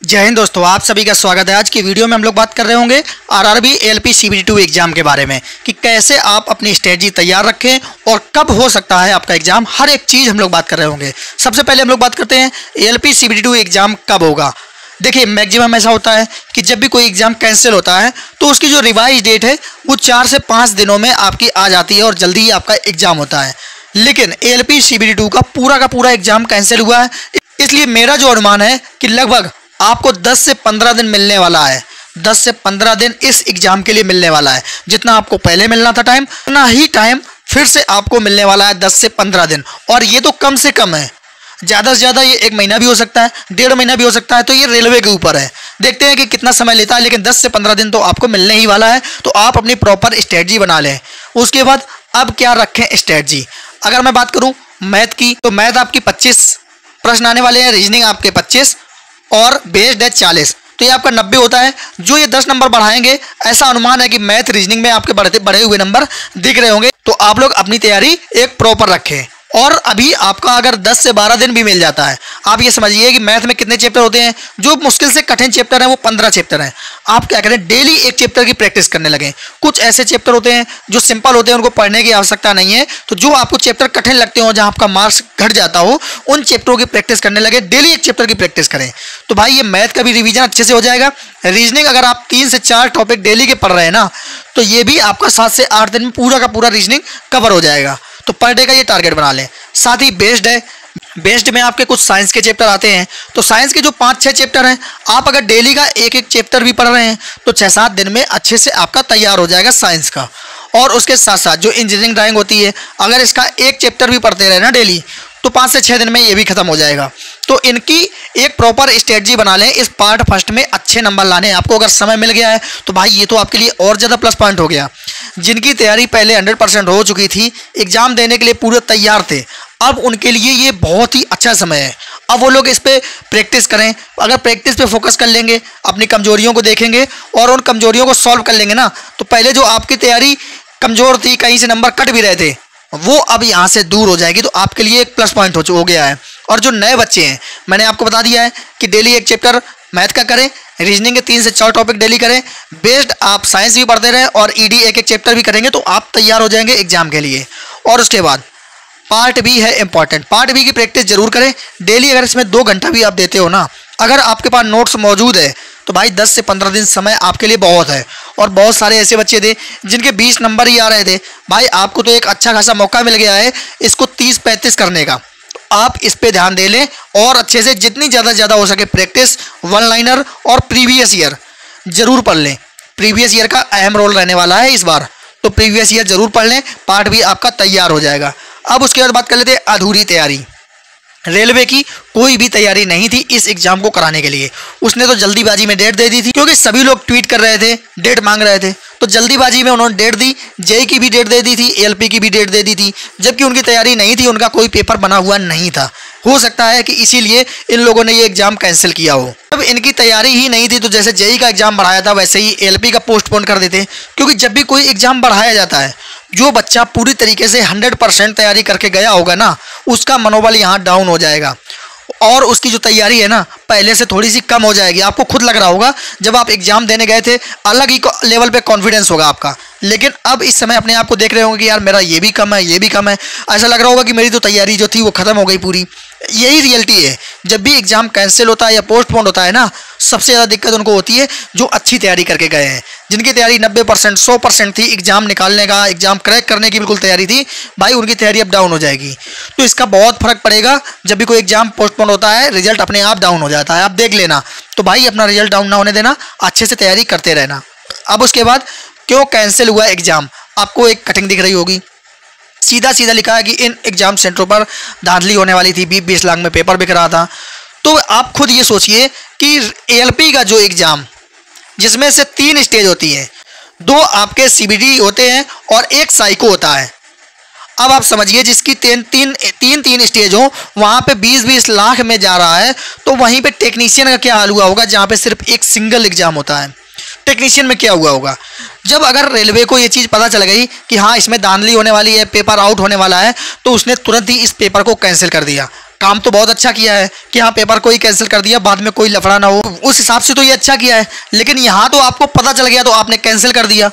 जय हिंद दोस्तों, आप सभी का स्वागत है। आज की वीडियो में हम लोग बात कर रहे होंगे आरआरबी एएलपी सीबीटी2 एग्जाम के बारे में कि कैसे आप अपनी स्ट्रेटजी तैयार रखें और कब हो सकता है आपका एग्जाम। हर एक चीज़ हम लोग बात कर रहे होंगे। सबसे पहले हम लोग बात करते हैं एएलपी सीबीटी2 एग्जाम कब होगा। देखिए, मैक्सिमम ऐसा होता है कि जब भी कोई एग्जाम कैंसिल होता है तो उसकी जो रिवाइज डेट है वो 4 से 5 दिनों में आपकी आ जाती है और जल्दी ही आपका एग्जाम होता है। लेकिन एएलपी सीबीटी2 का पूरा एग्जाम कैंसिल हुआ है, इसलिए मेरा जो अनुमान है कि लगभग आपको 10 से 15 दिन मिलने वाला है। 10 से 15 दिन इस एग्जाम के लिए मिलने वाला है। जितना आपको पहले मिलना था टाइम, उतना ही टाइम फिर से आपको मिलने वाला है, 10 से 15 दिन। और ये तो कम से कम है, ज़्यादा से ज़्यादा ये 1 महीना भी हो सकता है, 1.5 महीना भी हो सकता है। तो ये रेलवे के ऊपर है, देखते हैं कि कितना समय लेता है। लेकिन 10 से 15 दिन तो आपको मिलने ही वाला है। तो आप अपनी प्रॉपर स्ट्रेटजी बना लें। उसके बाद अब क्या रखें स्ट्रेटजी। अगर मैं बात करूँ मैथ की, तो मैथ आपकी 25 प्रश्न आने वाले हैं, रीजनिंग आपके 25 और बेस्ड है 40। तो ये आपका 90 होता है। जो ये 10 नंबर बढ़ाएंगे, ऐसा अनुमान है कि मैथ रीजनिंग में आपके बढ़े हुए नंबर दिख रहे होंगे। तो आप लोग अपनी तैयारी एक प्रॉपर रखें। और अभी आपका अगर 10 से 12 दिन भी मिल जाता है, आप ये समझिए कि मैथ में कितने चैप्टर होते हैं। जो मुश्किल से कठिन चैप्टर हैं वो 15 चैप्टर हैं। आप क्या करें, डेली एक चैप्टर की प्रैक्टिस करने लगें। कुछ ऐसे चैप्टर होते हैं जो सिंपल होते हैं, उनको पढ़ने की आवश्यकता नहीं है। तो जो आपको चैप्टर कठिन लगते हो, जहाँ आपका मार्क्स घट जाता हो, उन चैप्टरों की प्रैक्टिस करने लगे। डेली एक चैप्टर की प्रैक्टिस करें तो भाई ये मैथ का भी रिवीजन अच्छे से हो जाएगा। रीजनिंग अगर आप 3 से 4 टॉपिक डेली के पढ़ रहे हैं ना, तो ये भी आपका 7 से 8 दिन में पूरा का पूरा रीजनिंग कवर हो जाएगा। तो पर डे का ये टारगेट बना लें। साथ ही बेस्ड है, बेस्ड में आपके कुछ साइंस के चैप्टर आते हैं। तो साइंस के जो 5-6 चैप्टर हैं, आप अगर डेली का एक चैप्टर भी पढ़ रहे हैं तो 6-7 दिन में अच्छे से आपका तैयार हो जाएगा साइंस का। और उसके साथ साथ जो इंजीनियरिंग ड्राइंग होती है, अगर इसका एक चैप्टर भी पढ़ते रहे ना डेली, तो 5 से 6 दिन में ये भी खत्म हो जाएगा। तो इनकी एक प्रॉपर स्ट्रेटजी बना लें। इस पार्ट फर्स्ट में अच्छे नंबर लाने हैं आपको। अगर समय मिल गया है तो भाई ये तो आपके लिए और ज़्यादा प्लस पॉइंट हो गया। जिनकी तैयारी पहले 100% हो चुकी थी, एग्जाम देने के लिए पूरे तैयार थे, अब उनके लिए ये बहुत ही अच्छा समय है। अब वो लोग इस पर प्रैक्टिस करें। अगर प्रैक्टिस पे फोकस कर लेंगे, अपनी कमजोरियों को देखेंगे और उन कमजोरियों को सॉल्व कर लेंगे ना, तो पहले जो आपकी तैयारी कमज़ोर थी, कहीं से नंबर कट भी रहे थे, वो अब यहाँ से दूर हो जाएगी। तो आपके लिए एक प्लस पॉइंट हो गया है। और जो नए बच्चे हैं, मैंने आपको बता दिया है कि डेली एक चैप्टर मैथ का करें, रीजनिंग के 3 से 4 टॉपिक डेली करें, बेस्ड आप साइंस भी पढ़ते रहें और ईडी एक चैप्टर भी करेंगे, तो आप तैयार हो जाएंगे एग्जाम के लिए। और उसके बाद पार्ट बी है इंपॉर्टेंट। पार्ट बी की प्रैक्टिस जरूर करें डेली। अगर इसमें 2 घंटा भी आप देते हो ना, अगर आपके पास नोट्स मौजूद है, तो भाई 10 से 15 दिन समय आपके लिए बहुत है। और बहुत सारे ऐसे बच्चे थे जिनके 20 नंबर ही आ रहे थे। भाई आपको तो एक अच्छा खासा मौका मिल गया है इसको 30-35 करने का। तो आप इस पे ध्यान दे लें और अच्छे से जितनी ज़्यादा हो सके प्रैक्टिस, वन लाइनर और प्रीवियस ईयर जरूर पढ़ लें। प्रीवियस ईयर का अहम रोल रहने वाला है इस बार, तो प्रीवियस ईयर जरूर पढ़ लें। पार्ट भी आपका तैयार हो जाएगा। अब उसके बाद बात कर लेते हैं अधूरी तैयारी। रेलवे की कोई भी तैयारी नहीं थी इस एग्जाम को कराने के लिए। उसने तो जल्दीबाजी में डेट दे दी थी, क्योंकि सभी लोग ट्वीट कर रहे थे, डेट मांग रहे थे, तो जल्दीबाजी में उन्होंने डेट दी। जेई की भी डेट दे दी थी, एएलपी की भी डेट दे दी थी, जबकि उनकी तैयारी नहीं थी, उनका कोई पेपर बना हुआ नहीं था। हो सकता है कि इसीलिए इन लोगों ने ये एग्जाम कैंसिल किया हो। जब इनकी तैयारी ही नहीं थी, तो जैसे जेई का एग्जाम बढ़ाया था, वैसे ही एएलपी का पोस्टपोन कर देते। क्योंकि जब भी कोई एग्जाम बढ़ाया जाता है, जो बच्चा पूरी तरीके से 100% तैयारी करके गया होगा ना, उसका मनोबल यहाँ डाउन हो जाएगा और उसकी जो तैयारी है ना, पहले से थोड़ी सी कम हो जाएगी। आपको खुद लग रहा होगा जब आप एग्जाम देने गए थे, अलग ही लेवल पे कॉन्फिडेंस होगा आपका। लेकिन अब इस समय अपने आप को देख रहे होंगे कि यार मेरा ये भी कम है, ये भी कम है। ऐसा लग रहा होगा कि मेरी तो तैयारी जो थी वो खत्म हो गई पूरी। यही रियलिटी है। जब भी एग्जाम कैंसिल होता है या पोस्टपोन होता है ना, सबसे ज़्यादा दिक्कत उनको होती है जो अच्छी तैयारी करके गए हैं, जिनकी तैयारी 90%, 100% थी, एग्जाम निकालने का, एग्जाम क्रैक करने की बिल्कुल तैयारी थी। भाई उनकी तैयारी अब डाउन हो जाएगी। तो इसका बहुत फर्क पड़ेगा। जब भी कोई एग्जाम पोस्टपोन होता है, रिजल्ट अपने आप डाउन हो जाता है, आप देख लेना। तो भाई अपना रिजल्ट डाउन ना होने देना, अच्छे से तैयारी करते रहना। अब उसके बाद क्यों कैंसिल हुआ एग्जाम, आपको एक कटिंग दिख रही होगी। सीधा लिखा है कि इन एग्जाम सेंटरों पर धांधली होने वाली थी, 20-20 लाख में पेपर बिक रहा था। तो आप खुद ये सोचिए कि एएलपी का जो एग्जाम, जिसमें से 3 स्टेज होती है, 2 आपके सीबीटी होते हैं और 1 साइको होता है। अब आप समझिए जिसकी तीन स्टेज हो, वहाँ पे 20-20 लाख में जा रहा है, तो वहीं पे टेक्नीशियन का क्या हाल हुआ होगा, जहाँ पे सिर्फ एक सिंगल एग्जाम होता है। टेक्नीशियन में क्या हुआ होगा। जब अगर रेलवे को ये चीज़ पता चल गई कि हाँ इसमें धांधली होने वाली है, पेपर आउट होने वाला है, तो उसने तुरंत ही इस पेपर को कैंसिल कर दिया। काम तो बहुत अच्छा किया है कि हाँ पेपर को ही कैंसिल कर दिया, बाद में कोई लफड़ा ना हो, उस हिसाब से तो ये अच्छा किया है। लेकिन यहाँ तो आपको पता चल गया तो आपने कैंसिल कर दिया।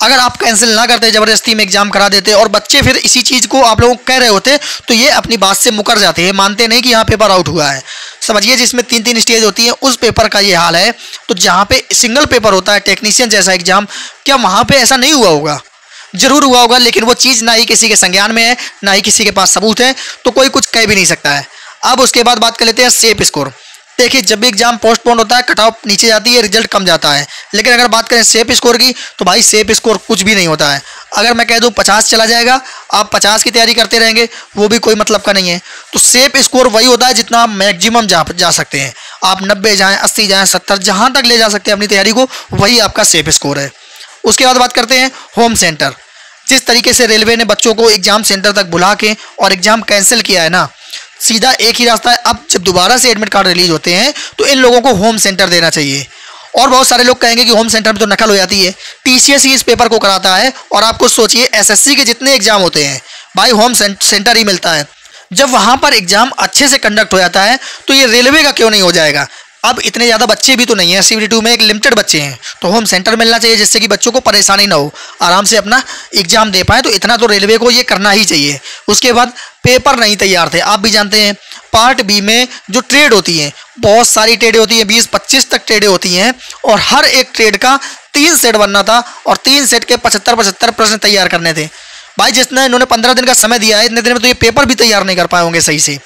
अगर आप कैंसिल ना करते, ज़बरदस्ती में एग्जाम करा देते और बच्चे फिर इसी चीज़ को आप लोगों को कह रहे होते तो ये अपनी बात से मुकर जाते हैं, मानते नहीं कि यहाँ पेपर आउट हुआ है। समझिए जिसमें 3-3 स्टेज होती है उस पेपर का ये हाल है। तो जहाँ पे सिंगल पेपर होता है टेक्नीशियन जैसा एग्जाम, क्या वहाँ पे ऐसा नहीं हुआ होगा? जरूर हुआ होगा, लेकिन वो चीज़ ना ही किसी के संज्ञान में है, ना ही किसी के पास सबूत है, तो कोई कुछ कह भी नहीं सकता है। अब उसके बाद बात कर लेते हैं सेफ स्कोर। देखिए जब भी एग्जाम पोस्टपोन होता है कट ऑफ नीचे जाती है, रिजल्ट कम जाता है। लेकिन अगर बात करें सेफ स्कोर की तो भाई सेफ स्कोर कुछ भी नहीं होता है। अगर मैं कह दूं 50 चला जाएगा, आप 50 की तैयारी करते रहेंगे, वो भी कोई मतलब का नहीं है। तो सेफ स्कोर वही होता है जितना आप मैक्सिमम जा सकते हैं। आप 90 जाएँ, 80 जाएँ, 70 जहाँ तक ले जा सकते हैं अपनी तैयारी को, वही आपका सेफ स्कोर है। उसके बाद बात करते हैं होम सेंटर। जिस तरीके से रेलवे ने बच्चों को एग्जाम सेंटर तक बुला के और एग्जाम कैंसिल किया है ना, सीधा एक ही रास्ता है। अब जब दोबारा से एडमिट कार्ड रिलीज होते हैं तो इन लोगों को होम सेंटर देना चाहिए। और बहुत सारे लोग कहेंगे कि होम सेंटर में तो नकल हो जाती है, टीसीएस ही इस पेपर को कराता है। और आपको सोचिए एसएससी के जितने एग्जाम होते हैं भाई होम सेंटर ही मिलता है। जब वहाँ पर एग्जाम अच्छे से कंडक्ट हो जाता है तो ये रेलवे का क्यों नहीं हो जाएगा? अब इतने ज़्यादा बच्चे भी तो नहीं है, CBT2 में एक लिमिटेड बच्चे हैं, तो होम सेंटर मिलना चाहिए जिससे कि बच्चों को परेशानी ना हो, आराम से अपना एग्जाम दे पाए। तो इतना तो रेलवे को ये करना ही चाहिए। उसके बाद पेपर नहीं तैयार थे, आप भी जानते हैं पार्ट बी में जो ट्रेड होती हैं, बहुत सारी ट्रेडें होती हैं, 20-25 तक ट्रेडें होती हैं, और हर एक ट्रेड का 3 सेट बनना था और 3 सेट के 75-75 प्रश्न तैयार करने थे। भाई जितना इन्होंने 15 दिन का समय दिया है, इतने दिन में तो ये पेपर भी तैयार नहीं कर पाए होंगे, सही से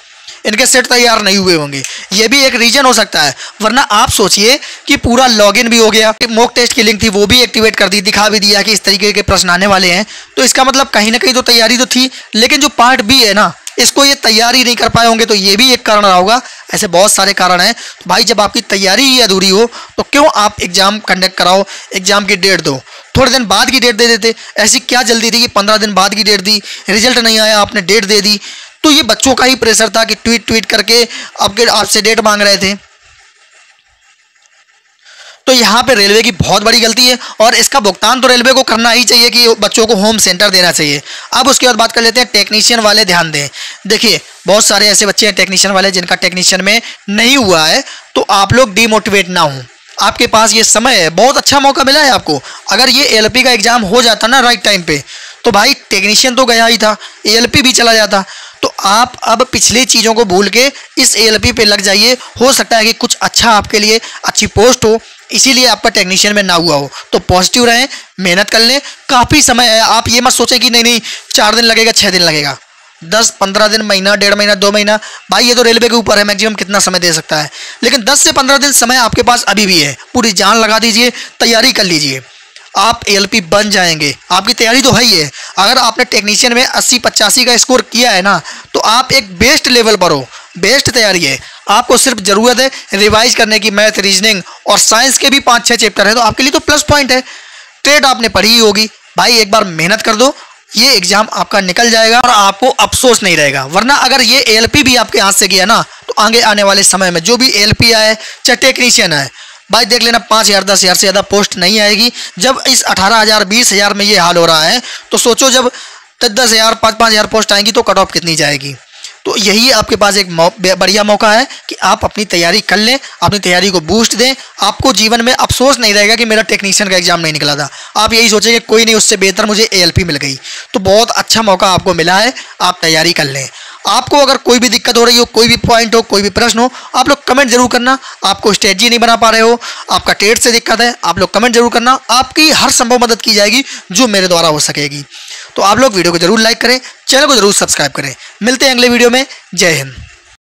इनके सेट तैयार नहीं हुए होंगे। ये भी एक रीजन हो सकता है। वरना आप सोचिए कि पूरा लॉगिन भी हो गया, मॉक टेस्ट की लिंक थी वो भी एक्टिवेट कर दी, दिखा भी दिया कि इस तरीके के प्रश्न आने वाले हैं, तो इसका मतलब कहीं ना कहीं तो तैयारी तो थी। लेकिन जो पार्ट बी है ना, इसको ये तैयारी नहीं कर पाए होंगे, तो ये भी एक कारण रहा होगा। ऐसे बहुत सारे कारण हैं। तो भाई जब आपकी तैयारी ही अधूरी हो तो क्यों आप एग्जाम कंडक्ट कराओ, एग्जाम की डेट दो, थोड़े दिन बाद की डेट दे देते। ऐसी क्या जल्दी थी कि 15 दिन बाद की डेट दी, रिजल्ट नहीं आया, आपने डेट दे दी। तो ये बच्चों का ही प्रेशर था कि ट्वीट करके आपसे डेट मांग रहे थे। तो यहाँ पे रेलवे की बहुत बड़ी गलती है और इसका भुगतान तो रेलवे को करना ही चाहिए कि बच्चों को होम सेंटर देना चाहिए। अब उसके बाद बात कर लेते हैं टेक्नीशियन वाले, ध्यान दें। देखिए बहुत सारे ऐसे बच्चे हैं टेक्नीशियन वाले जिनका टेक्नीशियन में नहीं हुआ है, तो आप लोग डीमोटिवेट ना हों। आपके पास ये समय है, बहुत अच्छा मौका मिला है आपको। अगर ये एलपी का एग्जाम हो जाता ना राइट टाइम पे, तो भाई टेक्नीशियन तो गया ही था, एलपी भी चला जाता। तो आप अब पिछली चीज़ों को भूल के इस एलपी पे लग जाइए। हो सकता है कि कुछ अच्छा आपके लिए अच्छी पोस्ट हो, इसीलिए आपका टेक्नीशियन में ना हुआ हो। तो पॉजिटिव रहें, मेहनत कर लें, काफ़ी समय है। आप ये मत सोचें कि नहीं 4 दिन लगेगा, 6 दिन लगेगा, 10-15 दिन, महीना, 1.5 महीना, 2 महीना, भाई ये तो रेलवे के ऊपर है मैक्सिमम कितना समय दे सकता है। लेकिन 10 से 15 दिन समय आपके पास अभी भी है, पूरी जान लगा दीजिए, तैयारी कर लीजिए, आप एलपी बन जाएंगे। आपकी तैयारी तो है ही है। अगर आपने टेक्नीशियन में 80-85 का स्कोर किया है ना, तो आप एक बेस्ट लेवल पर हो, बेस्ट तैयारी है। आपको सिर्फ ज़रूरत है रिवाइज करने की। मैथ, रीजनिंग और साइंस के भी 5-6 चैप्टर हैं, तो आपके लिए तो प्लस पॉइंट है। ट्रेड आपने पढ़ी ही होगी भाई, एक बार मेहनत कर दो, ये एग्जाम आपका निकल जाएगा और आपको अफसोस नहीं रहेगा। वरना अगर ये एलपी भी आपके हाथ से गया ना, तो आगे आने वाले समय में जो भी एलपी आए चाहे टेक्नीशियन आए, भाई देख लेना 5,000-10,000 से ज़्यादा पोस्ट नहीं आएगी। जब इस 18,000-20,000 में ये हाल हो रहा है, तो सोचो जब 10,000 5,000 पोस्ट आएंगी तो कट ऑफ कितनी जाएगी। तो यही आपके पास एक बढ़िया मौका है कि आप अपनी तैयारी कर लें, अपनी तैयारी को बूस्ट दें। आपको जीवन में अफसोस नहीं रहेगा कि मेरा टेक्नीशियन का एग्जाम नहीं निकला था। आप यही सोचेंगे कोई नहीं, उससे बेहतर मुझे एएलपी मिल गई। तो बहुत अच्छा मौका आपको मिला है, आप तैयारी कर लें। आपको अगर कोई भी दिक्कत हो रही हो, कोई भी पॉइंट हो, कोई भी प्रश्न हो, आप लोग कमेंट जरूर करना। आपको स्ट्रेटजी नहीं बना पा रहे हो, आपका टेट से दिक्कत है, आप लोग कमेंट जरूर करना। आपकी हर संभव मदद की जाएगी जो मेरे द्वारा हो सकेगी। तो आप लोग वीडियो को जरूर लाइक करें, चैनल को जरूर सब्सक्राइब करें। मिलते हैं अगले वीडियो में। जय हिंद।